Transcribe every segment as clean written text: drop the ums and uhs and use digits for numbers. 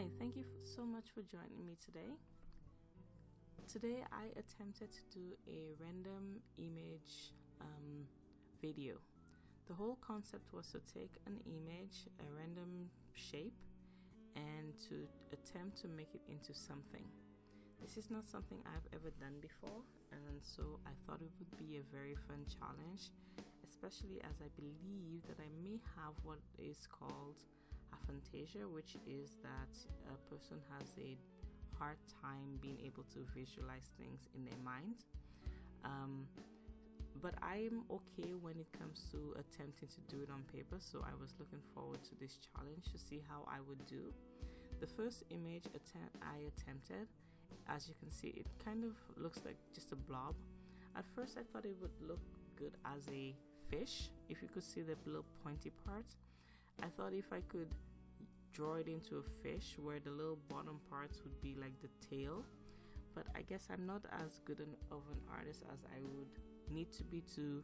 Hi, thank you so much for joining me today. Today I attempted to do a random image video. The whole concept was to take an image, a random shape, and to attempt to make it into something. This is not something I've ever done before, and so I thought it would be a very fun challenge, especially as I believe that I may have what is called aphantasia, which is that a person has a hard time being able to visualize things in their mind. But I'm okay when it comes to attempting to do it on paper, so I was looking forward to this challenge to see how I would do. The first image I attempted, as you can see, it kind of looks like just a blob. At first I thought it would look good as a fish. If you could see the little pointy part, I thought if I could draw it into a fish where the little bottom parts would be like the tail, but I guess I'm not as good of an artist as I would need to be to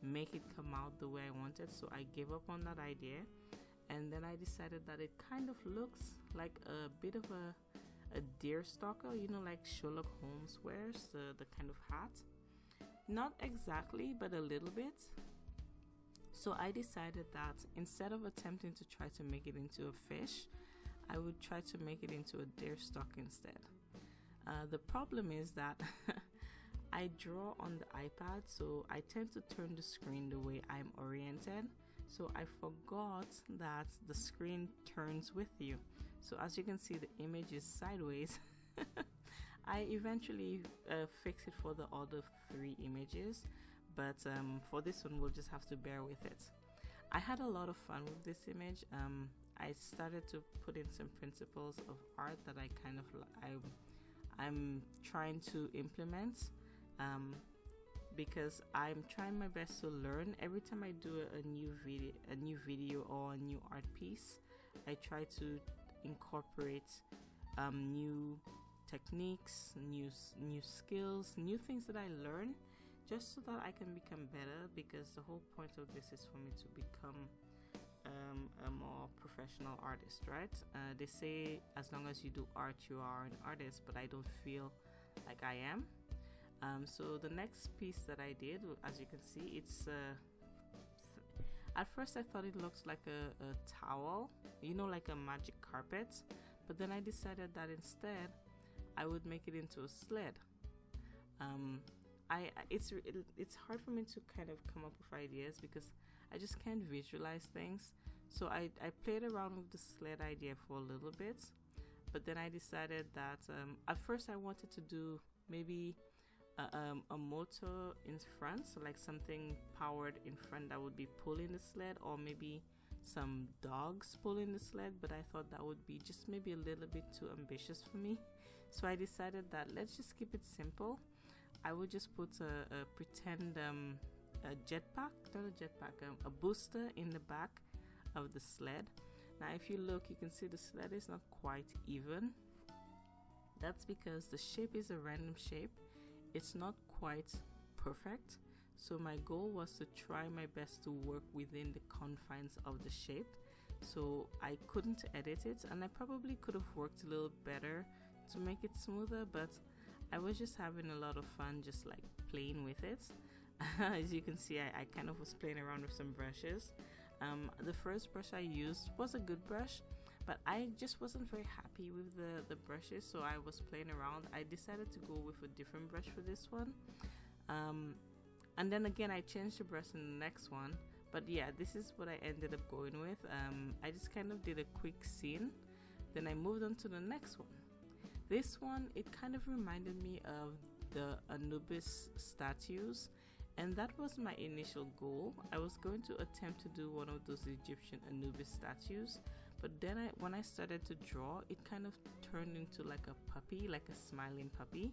make it come out the way I wanted, so I gave up on that idea. And then I decided that it kind of looks like a bit of a deer stalker, you know, like Sherlock Holmes wears, the kind of hat. Not exactly, but a little bit. So I decided that instead of attempting to try to make it into a fish, I would try to make it into a deer stalk instead. The problem is that I draw on the iPad, so I tend to turn the screen the way I'm oriented. So I forgot that the screen turns with you. So as you can see, the image is sideways. I eventually fix it for the other three images, but for this one we'll just have to bear with it. I had a lot of fun with this image. I started to put in some principles of art that I'm trying to implement, because I'm trying my best to learn. Every time I do a new video or a new art piece, I try to incorporate new techniques, new skills, new things that I learn, just so that I can become better, because the whole point of this is for me to become a more professional artist, right? They say as long as you do art, you are an artist, but I don't feel like I am. So the next piece that I did, as you can see, it's at first I thought it looks like a towel, you know, like a magic carpet, but then I decided that instead I would make it into a sled. It's hard for me to kind of come up with ideas because I just can't visualize things. So I played around with the sled idea for a little bit, but then I decided that at first I wanted to do maybe a motor in front, so like something powered in front that would be pulling the sled, or maybe some dogs pulling the sled, but I thought that would be just maybe a little bit too ambitious for me. So I decided that let's just keep it simple. I would just put a pretend a jetpack, not a jetpack, a booster in the back of the sled. Now if you look, you can see the sled is not quite even. That's because the shape is a random shape. It's not quite perfect. So my goal was to try my best to work within the confines of the shape. So I couldn't edit it, and I probably could have worked a little better to make it smoother, but I was just having a lot of fun just like playing with it. As you can see, I kind of was playing around with some brushes. The first brush I used was a good brush, but I just wasn't very happy with the brushes, so I was playing around. I decided to go with a different brush for this one. And then again, I changed the brush in the next one. But yeah, this is what I ended up going with. I just kind of did a quick scene. Then I moved on to the next one. This one, it kind of reminded me of the Anubis statues. And that was my initial goal. I was going to attempt to do one of those Egyptian Anubis statues. But then when I started to draw, it kind of turned into like a puppy, like a smiling puppy.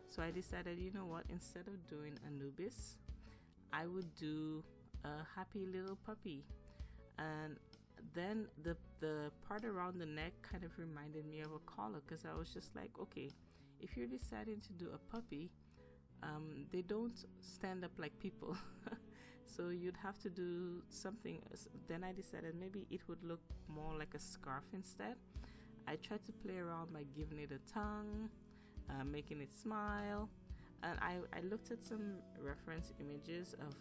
So I decided, you know what, instead of doing Anubis, I would do a happy little puppy. And then the part around the neck kind of reminded me of a collar, because I was just like, okay, if you're deciding to do a puppy, they don't stand up like people. So you'd have to do something. Then I decided maybe it would look more like a scarf instead. I tried to play around by giving it a tongue, making it smile, and I looked at some reference images of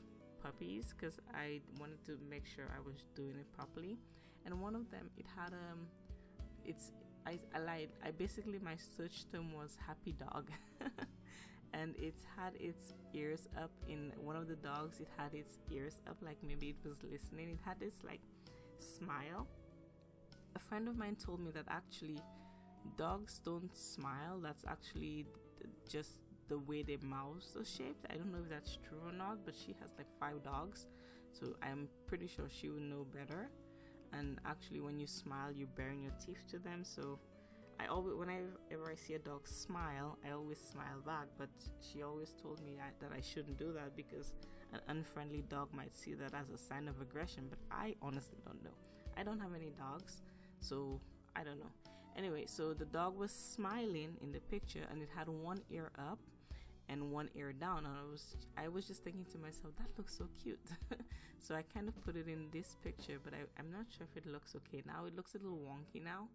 puppies because I wanted to make sure I was doing it properly. And one of them, it had I lied. I basically, my search term was happy dog. And it had its ears up. In one of the dogs, it had its ears up like maybe it was listening. It had this like smile. A friend of mine told me that actually dogs don't smile. That's actually just the way their mouths are shaped. I don't know if that's true or not, but she has like 5 dogs, so I'm pretty sure she would know better. And actually, when you smile, you're baring your teeth to them. So I always, whenever I see a dog smile, I always smile back. But she always told me that I shouldn't do that because an unfriendly dog might see that as a sign of aggression. But I honestly don't know. I don't have any dogs, so I don't know. Anyway, so the dog was smiling in the picture, and it had one ear up and one ear down, and I was just thinking to myself, that looks so cute. So I kind of put it in this picture, but I'm not sure if it looks okay now. It looks a little wonky now.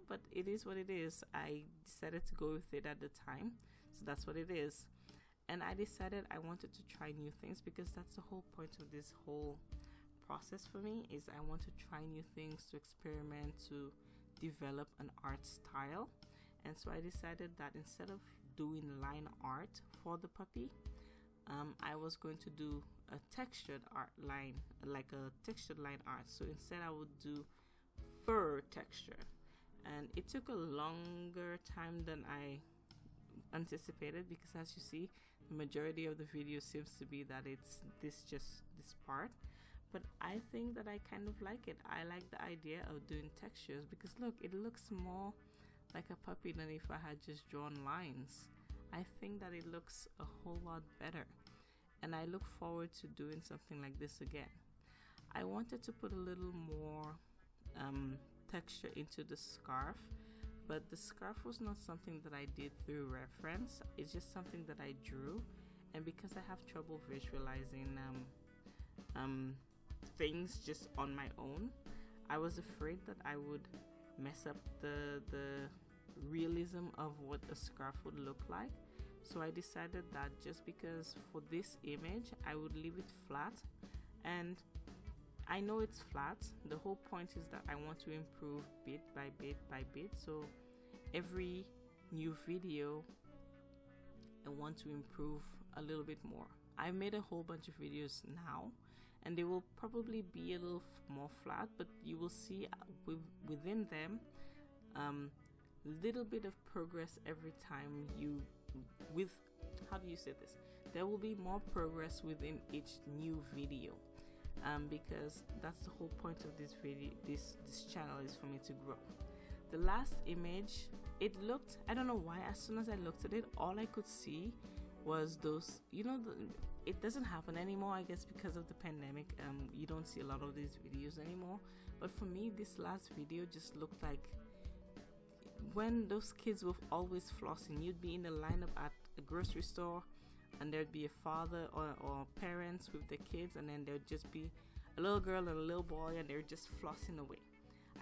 But it is what it is. I decided to go with it at the time, so that's what it is. And I decided I wanted to try new things because that's the whole point of this whole process for me, is I want to try new things, to experiment, to develop an art style. And so I decided that instead of doing line art for the puppy, I was going to do a textured art line, like a textured line art. So instead I would do fur texture, and it took a longer time than I anticipated because, as you see, the majority of the video seems to be that it's this part. But I think that I kind of like it. I like the idea of doing textures because look, it looks more like a puppy than if I had just drawn lines. I think that it looks a whole lot better, and I look forward to doing something like this again. I wanted to put a little more texture into the scarf, but the scarf was not something that I did through reference. It's just something that I drew, and because I have trouble visualizing things just on my own, I was afraid that I would mess up the realism of what a scarf would look like. So I decided that just because for this image I would leave it flat, and I know it's flat. The whole point is that I want to improve bit by bit by bit. So every new video I want to improve a little bit more. I made a whole bunch of videos now, and they will probably be a little more flat, but you will see within them little bit of progress every time how do you say this? There will be more progress within each new video, because that's the whole point of this video. This channel is for me to grow. The last image, it looked, I don't know why, as soon as I looked at it, all I could see was those, it doesn't happen anymore, I guess because of the pandemic. You don't see a lot of these videos anymore, but for me this last video just looked like when those kids were always flossing. You'd be in the lineup at a grocery store, and there'd be a father or parents with their kids, and then there'd just be a little girl and a little boy, and they're just flossing away.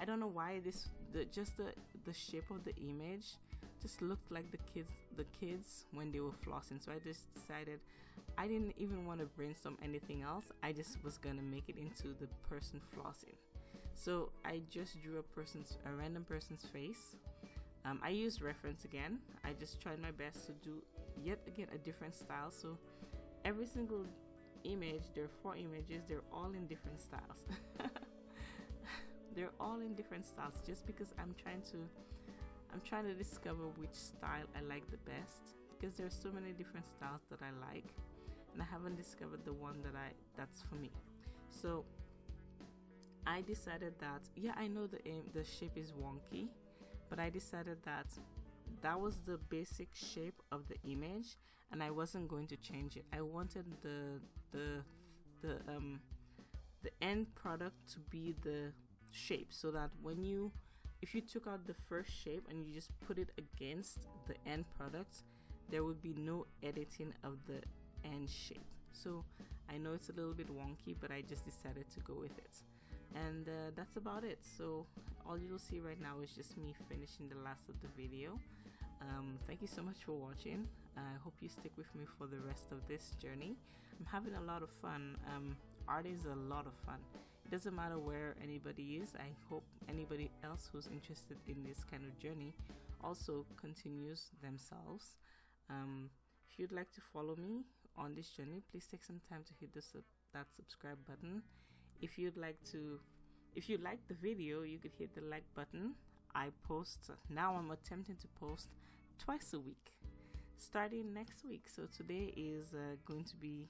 I don't know why the shape of the image just looked like the kids when they were flossing. So I just decided I didn't even want to brainstorm anything else. I just was gonna make it into the person flossing. So I just drew a random person's face. I used reference again. I just tried my best to do yet again a different style. So every single image, there are 4 images, they're all in different styles. They're all in different styles just because I'm trying to discover which style I like the best, because there are so many different styles that I like, and I haven't discovered the one that's for me. So I decided that, yeah, I know the shape is wonky, but I decided that was the basic shape of the image, and I wasn't going to change it. I wanted the end product to be the shape, so that if you took out the first shape and you just put it against the end product, there would be no editing of the end shape. So I know it's a little bit wonky, but I just decided to go with it. And that's about it. So all you'll see right now is just me finishing the last of the video. Thank you so much for watching. I hope you stick with me for the rest of this journey. I'm having a lot of fun. Art is a lot of fun. It doesn't matter where anybody is. I hope anybody else who's interested in this kind of journey also continues themselves. If you'd like to follow me on this journey, please take some time to hit that subscribe button. If you like the video, you could hit the like button. Now I'm attempting to post twice a week starting next week. So today is going to be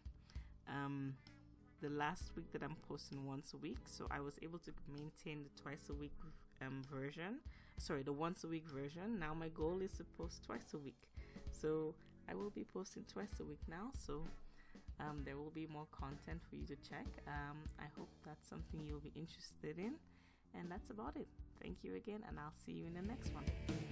the last week that I'm posting once a week. So I was able to maintain the twice a week the once a week version. Now my goal is to post twice a week. So I will be posting twice a week now. So there will be more content for you to check. I hope that's something you'll be interested in. And that's about it. Thank you again, and I'll see you in the next one.